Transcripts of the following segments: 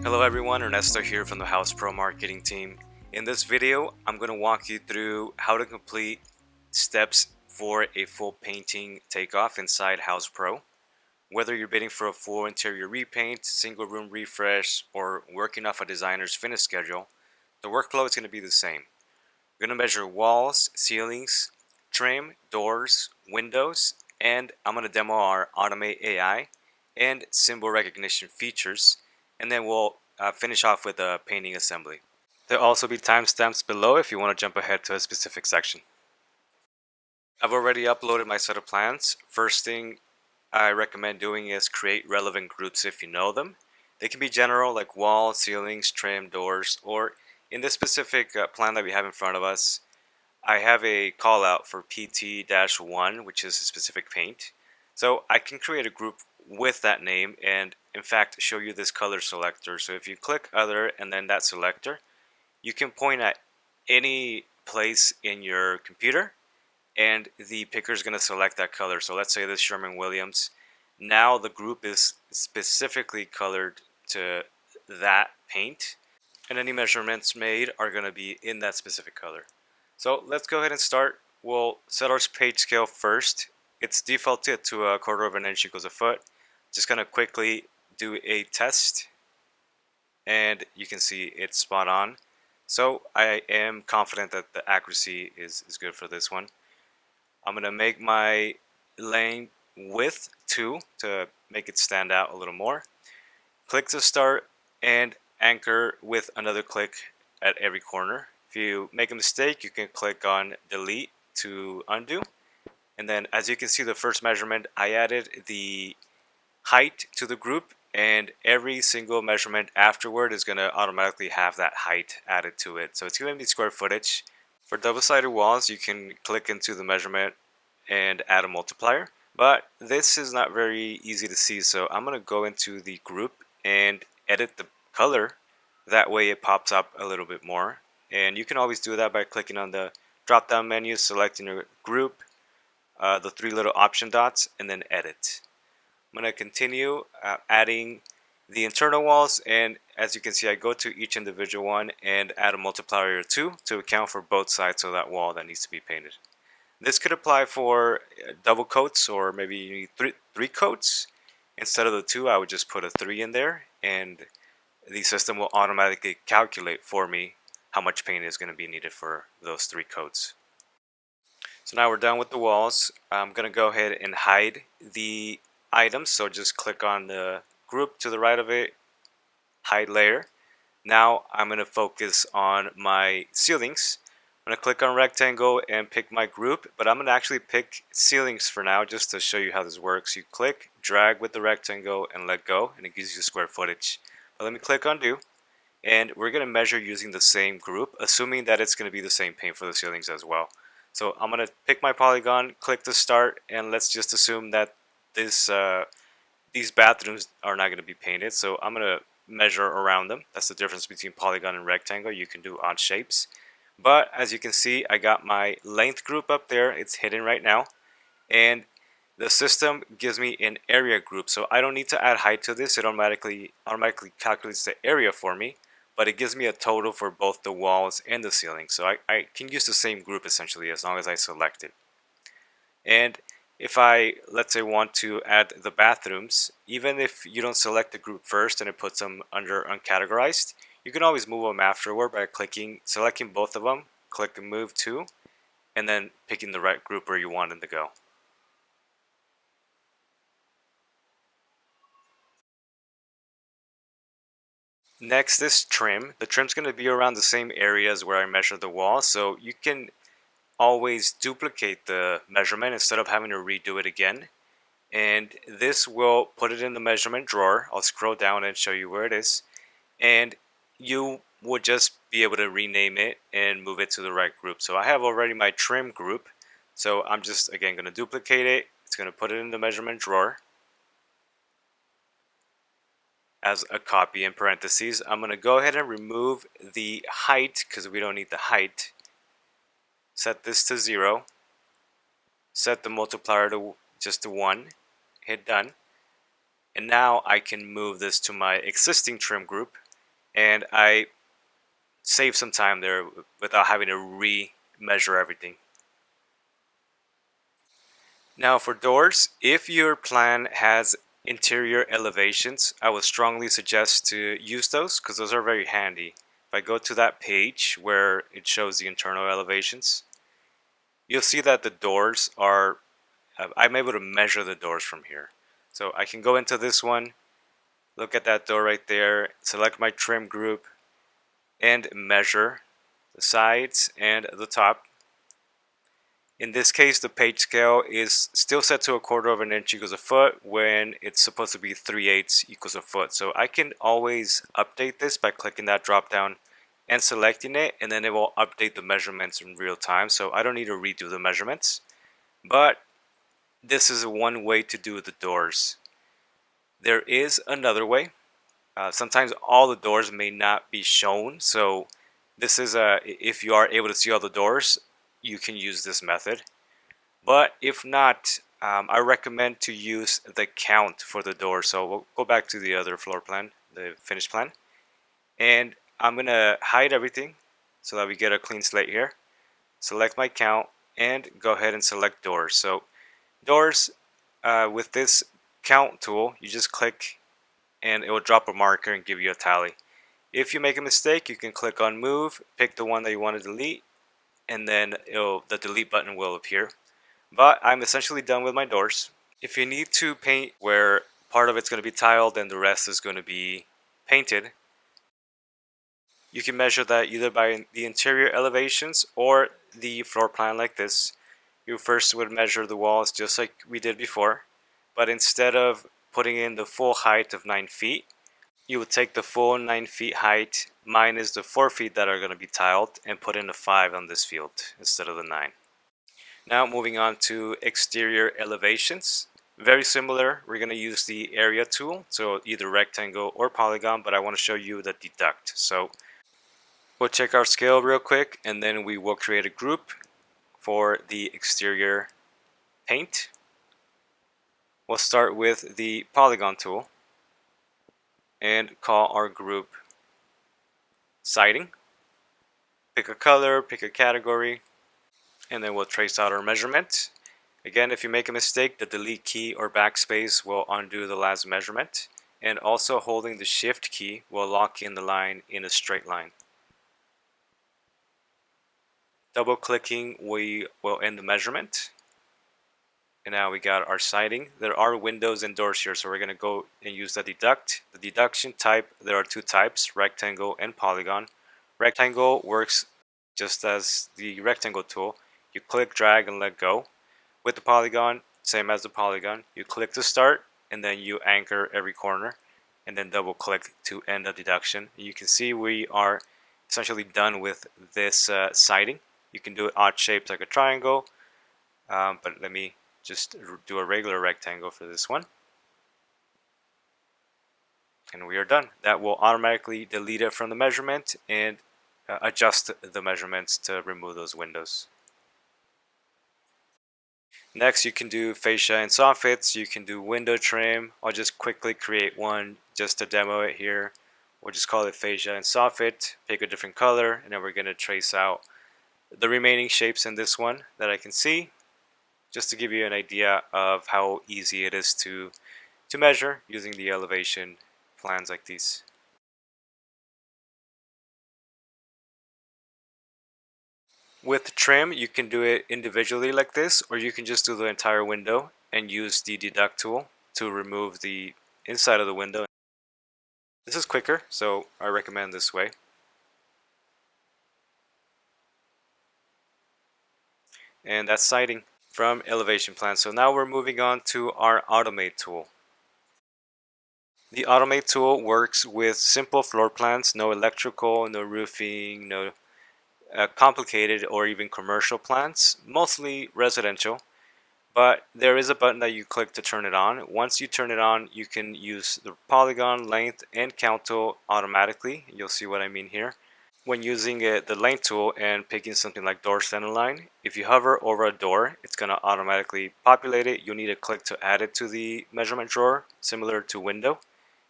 Hello everyone, Ernesto here from the Houzz Pro marketing team. In this video, I'm going to walk you through how to complete steps for a full painting takeoff inside Houzz Pro. Whether you're bidding for a full interior repaint, single room refresh, or working off a designer's finish schedule, the workflow is going to be the same. We're going to measure walls, ceilings, trim, doors, windows, and I'm going to demo our Automate AI and symbol recognition features, and then we'll finish off with a painting assembly. There'll also be timestamps below if you want to jump ahead to a specific section. I've already uploaded my set of plans. First thing I recommend doing is create relevant groups if you know them. They can be general like walls, ceilings, trim, doors, or in this specific plan that we have in front of us, I have a call out for PT-1, which is a specific paint. So I can create a group with that name and in fact show you this color selector. So if you click other and then that selector, you can point at any place in your computer and the picker is going to select that color. So let's say this Sherman-Williams. Now the group is specifically colored to that paint, and any measurements made are going to be in that specific color. So let's go ahead and start. We'll set our page scale first. It's defaulted to 1/4 of an inch equals a foot. Just going to quickly do a test, and you can see it's spot on. So I am confident that the accuracy is good for this one. I'm going to make my lane width 2 to make it stand out a little more. Click to start and anchor with another click at every corner. If you make a mistake, you can click on delete to undo. And then as you can see, the first measurement, I added the height to the group, and every single measurement afterward is going to automatically have that height added to it. So it's going to be square footage. For double-sided walls, you can click into the measurement and add a multiplier, but this is not very easy to see. So I'm going to go into the group and edit the color. That way it pops up a little bit more. And you can always do that by clicking on the drop down menu, selecting your group, the 3 little option dots, and then edit. I'm going to continue adding the internal walls, and as you can see, I go to each individual one and add a multiplier of 2 to account for both sides of that wall that needs to be painted. This could apply for double coats, or maybe you need three coats. Instead of the 2, I would just put a 3 in there, and the system will automatically calculate for me how much paint is going to be needed for those 3 coats. So now we're done with the walls. I'm going to go ahead and hide the items. So just click on the group to the right of it, hide layer. Now I'm going to focus on my ceilings. I'm going to click on rectangle and pick my group, but I'm going to actually pick ceilings for now just to show you how this works. You click, drag with the rectangle, and let go, and it gives you square footage. But let me click undo, and we're going to measure using the same group, assuming that it's going to be the same paint for the ceilings as well. So I'm going to pick my polygon, click to start, and let's just assume that these bathrooms are not going to be painted. So I'm going to measure around them. That's the difference between polygon and rectangle. You can do odd shapes. But as you can see, I got my length group up there. It's hidden right now. And the system gives me an area group. So I don't need to add height to this. It automatically calculates the area for me. But it gives me a total for both the walls and the ceiling. So I can use the same group essentially as long as I select it. And if I, let's say, want to add the bathrooms, even if you don't select the group first and it puts them under uncategorized, you can always move them afterward by selecting both of them, click and move to, and then picking the right group where you want them to go. Next is trim. The trim's going to be around the same areas where I measured the wall, so you can always duplicate the measurement instead of having to redo it again. And this will put it in the measurement drawer. I'll scroll down and show you where it is. And you would just be able to rename it and move it to the right group. So I have already my trim group. So I'm just, again, going to duplicate it. It's going to put it in the measurement drawer as a copy in parentheses. I'm going to go ahead and remove the height because we don't need the height. Set this to 0. Set the multiplier to just to 1. Hit done. And now I can move this to my existing trim group and I save some time there without having to re-measure everything. Now for doors, if your plan has interior elevations, I would strongly suggest to use those because those are very handy. If I go to that page where it shows the internal elevations, you'll see that the doors are, I'm able to measure the doors from here. So I can go into this one, look at that door right there, select my trim group, and measure the sides and the top. In this case, the page scale is still set to 1/4 of an inch equals a foot when it's supposed to be 3/8 equals a foot. So I can always update this by clicking that drop down and selecting it, and then it will update the measurements in real time. So I don't need to redo the measurements, but this is one way to do the doors. There is another way. Sometimes all the doors may not be shown, so this is if you are able to see all the doors, you can use this method. But if not, I recommend to use the count for the door. So we'll go back to the other floor plan, the finished plan, and I'm gonna hide everything so that we get a clean slate here. Select my count and go ahead and select doors. So doors, with this count tool, you just click and it will drop a marker and give you a tally. If you make a mistake, you can click on move, pick the one that you want to delete, and then the delete button will appear. But I'm essentially done with my doors. If you need to paint where part of it's going to be tiled and the rest is going to be painted, you can measure that either by the interior elevations or the floor plan like this. You first would measure the walls just like we did before, but instead of putting in the full height of 9 feet, you would take the full 9 feet height minus the 4 feet that are going to be tiled and put in a 5 on this field instead of the 9. Now moving on to exterior elevations. Very similar, we're going to use the area tool, so either rectangle or polygon, but I want to show you the deduct. So we'll check our scale real quick and then we will create a group for the exterior paint. We'll start with the polygon tool and call our group siding. Pick a color, pick a category, and then we'll trace out our measurement. Again, if you make a mistake, the delete key or backspace will undo the last measurement, and also holding the shift key will lock in the line in a straight line. Double clicking, we will end the measurement. And now we got our siding. There are windows and doors here, so we're going to go and use the deduct. The deduction type, there are two types, rectangle and polygon. Rectangle works just as the rectangle tool. You click, drag, and let go. With the polygon, same as the polygon, you click to start, and then you anchor every corner, and then double click to end the deduction. You can see we are essentially done with this siding. You can do odd shapes like a triangle, but let me just do a regular rectangle for this one. And we are done. That will automatically delete it from the measurement and adjust the measurements to remove those windows. Next, you can do fascia and soffits. You can do window trim. I'll just quickly create one just to demo it here. We'll just call it fascia and soffit. Pick a different color, and then we're going to trace out the remaining shapes in this one that I can see, just to give you an idea of how easy it is to measure using the elevation plans like these. With trim, you can do it individually like this, or you can just do the entire window and use the deduct tool to remove the inside of the window. This is quicker, so I recommend this way. And that's siding from elevation plan. So now we're moving on to our automate tool. The automate tool works with simple floor plans, no electrical, no roofing, no complicated or even commercial plans, mostly residential. But there is a button that you click to turn it on. Once you turn it on, you can use the polygon, length, and count tool automatically. You'll see what I mean here. When using the length tool and picking something like door center line, if you hover over a door, it's going to automatically populate it. You'll need to click to add it to the measurement drawer, similar to window.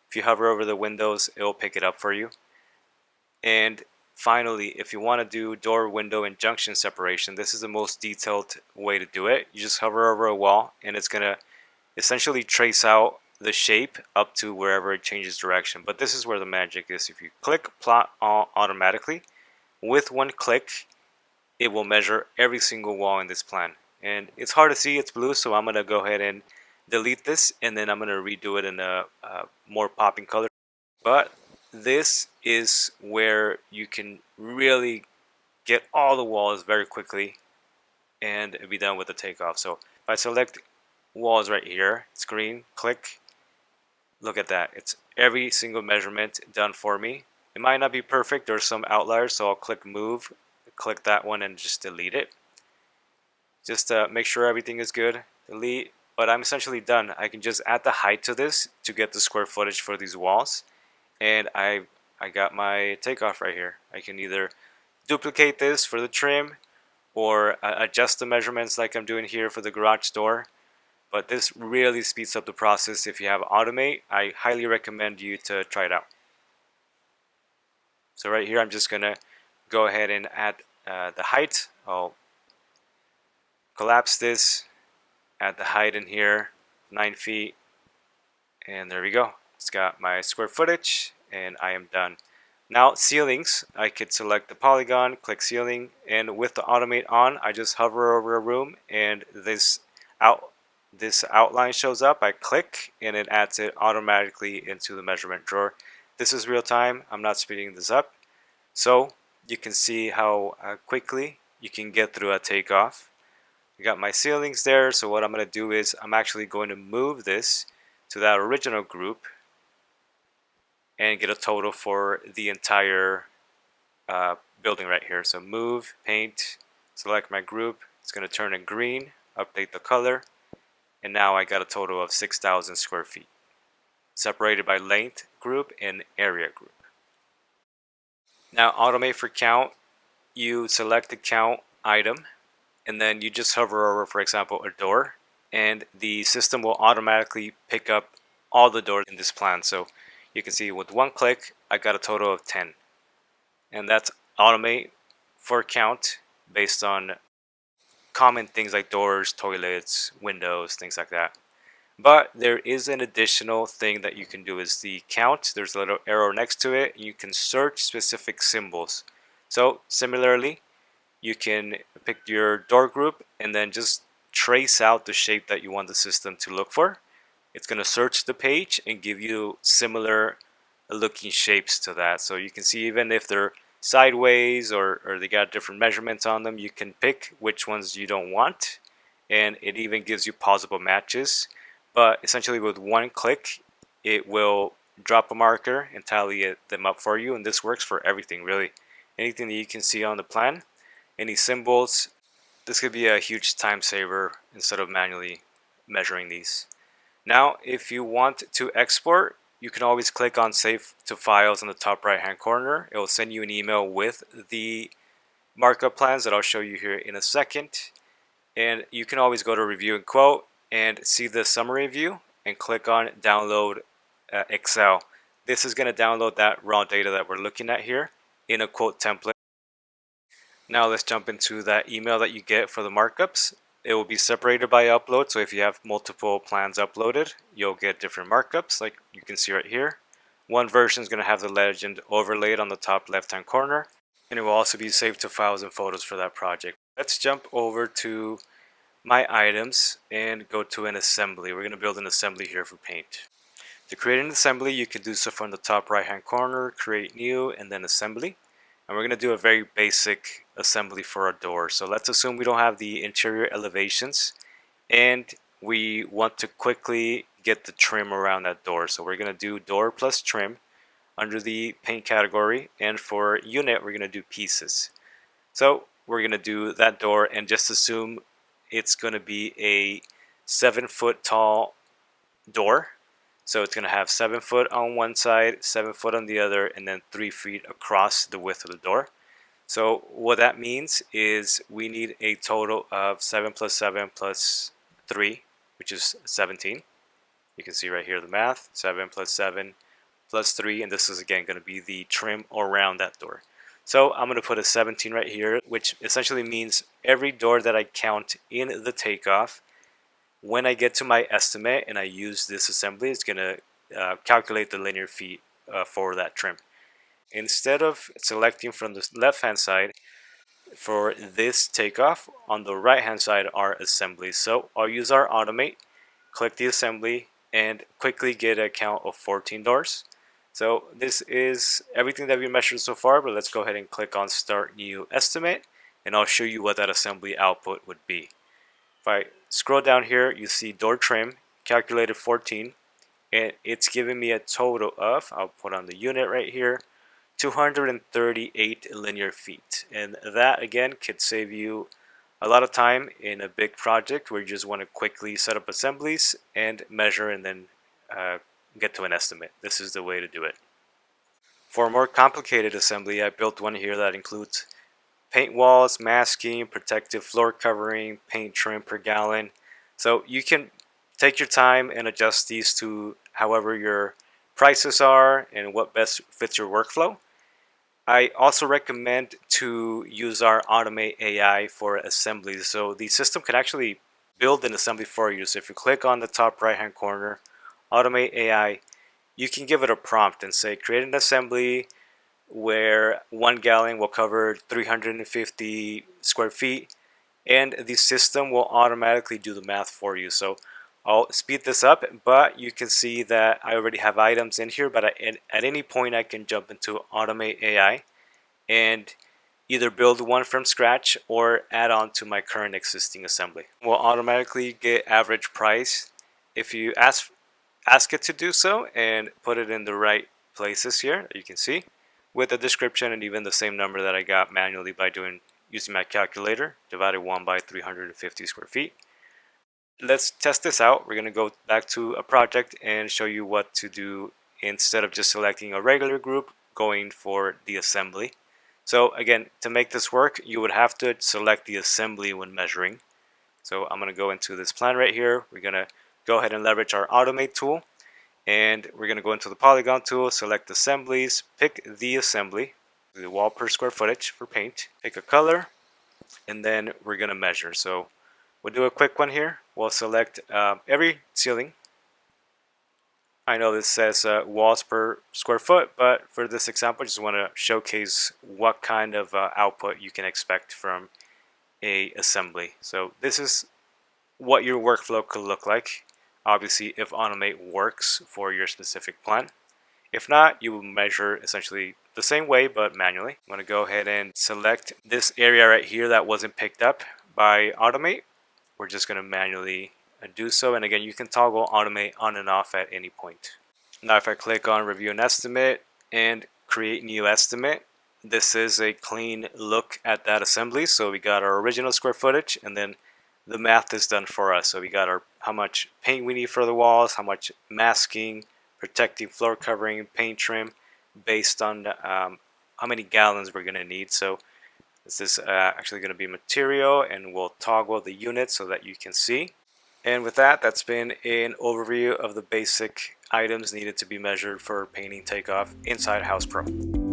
If you hover over the windows, it will pick it up for you. And finally, if you want to do door, window, and junction separation, this is the most detailed way to do it. You just hover over a wall and it's going to essentially trace out the shape up to wherever it changes direction. But this is where the magic is. If you click plot all automatically, with one click, it will measure every single wall in this plan. And it's hard to see, it's blue, so I'm going to go ahead and delete this, and then I'm going to redo it in a more popping color. But this is where you can really get all the walls very quickly and be done with the takeoff. So if I select walls right here, it's green, click, look at that. It's every single measurement done for me. It might not be perfect, there's some outliers, so I'll click move, click that one and just delete it. Just make sure everything is good, delete, but I'm essentially done. I can just add the height to this to get the square footage for these walls. And I got my takeoff right here. I can either duplicate this for the trim or adjust the measurements like I'm doing here for the garage door. But this really speeds up the process. If you have Automate, I highly recommend you to try it out. So right here, I'm just gonna go ahead and add the height. I'll collapse this, add the height in here, 9 feet, and there we go. It's got my square footage and I am done. Now ceilings, I could select the polygon, click ceiling, and with the automate on, I just hover over a room and this outline shows up. I click and it adds it automatically into the measurement drawer. This is real time, I'm not speeding this up. So you can see how quickly you can get through a takeoff. I got my ceilings there, so what I'm going to do is I'm actually going to move this to that original group and get a total for the entire building right here. So move, paint, select my group. It's going to turn in green, update the color, and now I got a total of 6,000 square feet, separated by length group and area group. Now automate for count, you select the count item, and then you just hover over, for example, a door, and the system will automatically pick up all the doors in this plan. So you can see with one click, I got a total of 10. And that's automate for count based on common things like doors, toilets, windows, things like that. But there is an additional thing that you can do is the count. There's a little arrow next to it. You can search specific symbols. So similarly, you can pick your door group and then just trace out the shape that you want the system to look for. It's going to search the page and give you similar looking shapes to that. So you can see even if they're sideways or they got different measurements on them, you can pick which ones you don't want. And it even gives you possible matches. But essentially with one click, it will drop a marker and tally them up for you. And this works for everything really. Anything that you can see on the plan. Any symbols, this could be a huge time saver instead of manually measuring these. Now, if you want to export, you can always click on Save to Files in the top right hand corner. It will send you an email with the markup plans that I'll show you here in a second. And you can always go to Review and Quote and see the summary view and click on Download Excel. This is going to download that raw data that we're looking at here in a quote template. Now let's jump into that email that you get for the markups. It will be separated by upload, so if you have multiple plans uploaded, you'll get different markups like you can see right here. One version is going to have the legend overlaid on the top left hand corner, and it will also be saved to files and photos for that project. Let's jump over to my items and go to an assembly. We're going to build an assembly here for paint. To create an assembly, you can do so from the top right hand corner, create new, and then assembly. And we're going to do a very basic assembly for a door. So let's assume we don't have the interior elevations and we want to quickly get the trim around that door. So we're going to do door plus trim under the paint category, and for unit we're going to do pieces. So we're going to do that door and just assume it's going to be a 7-foot tall door. So it's going to have 7 foot on one side, 7 foot on the other, and then 3 feet across the width of the door. So what that means is we need a total of 7 plus 7 plus 3, which is 17. You can see right here the math. 7 plus 7 plus 3, and this is again going to be the trim around that door. So I'm going to put a 17 right here, which essentially means every door that I count in the takeoff, when I get to my estimate and I use this assembly, it's going to calculate the linear feet for that trim. Instead of selecting from the left hand side for this takeoff, on the right hand side are assemblies. So I'll use our automate, click the assembly, and quickly get a count of 14 doors. So this is everything that we measured so far, but let's go ahead and click on start new estimate, and I'll show you what that assembly output would be. If I scroll down here, you see door trim calculated 14, and it's giving me a total of, I'll put on the unit right here, 238 linear feet. And that again could save you a lot of time in a big project where you just want to quickly set up assemblies and measure and then get to an estimate. This is the way to do it. For a more complicated assembly, I built one here that includes paint walls, masking, protective floor covering, paint trim per gallon. So you can take your time and adjust these to however your prices are and what best fits your workflow. I also recommend to use our Automate AI for assemblies. So the system can actually build an assembly for you. So if you click on the top right hand corner, Automate AI, you can give it a prompt and say create an assembly where 1 gallon will cover 350 square feet, and the system will automatically do the math for you. So I'll speed this up, but you can see that I already have items in here, but at any point I can jump into Automate AI and either build one from scratch or add on to my current existing assembly. We'll automatically get average price if you ask it to do so and put it in the right places here, you can see, with a description and even the same number that I got manually by using my calculator, divided 1 by 350 square feet. Let's test this out. We're going to go back to a project and show you what to do instead of just selecting a regular group, going for the assembly. So again, to make this work, you would have to select the assembly when measuring. So I'm going to go into this plan right here. We're going to go ahead and leverage our automate tool, and we're going to go into the polygon tool, select assemblies, pick the assembly, the wall per square footage for paint, pick a color, and then we're going to measure. So we'll do a quick one here. We'll select every ceiling. I know this says walls per square foot, but for this example, I just want to showcase what kind of output you can expect from a assembly. So this is what your workflow could look like. Obviously, if Automate works for your specific plan. If not, you will measure essentially the same way, but manually. I'm going to go ahead and select this area right here that wasn't picked up by Automate. We're just going to manually do so. And again, you can toggle Automate on and off at any point. Now, if I click on Review and Estimate and Create New Estimate, this is a clean look at that assembly. So we got our original square footage, and then the math is done for us. So we got our how much paint we need for the walls, how much masking, protective floor covering, paint trim, based on how many gallons we're going to need. So this is actually going to be material, and we'll toggle the unit so that you can see. And with that, that's been an overview of the basic items needed to be measured for painting takeoff inside Houzz Pro.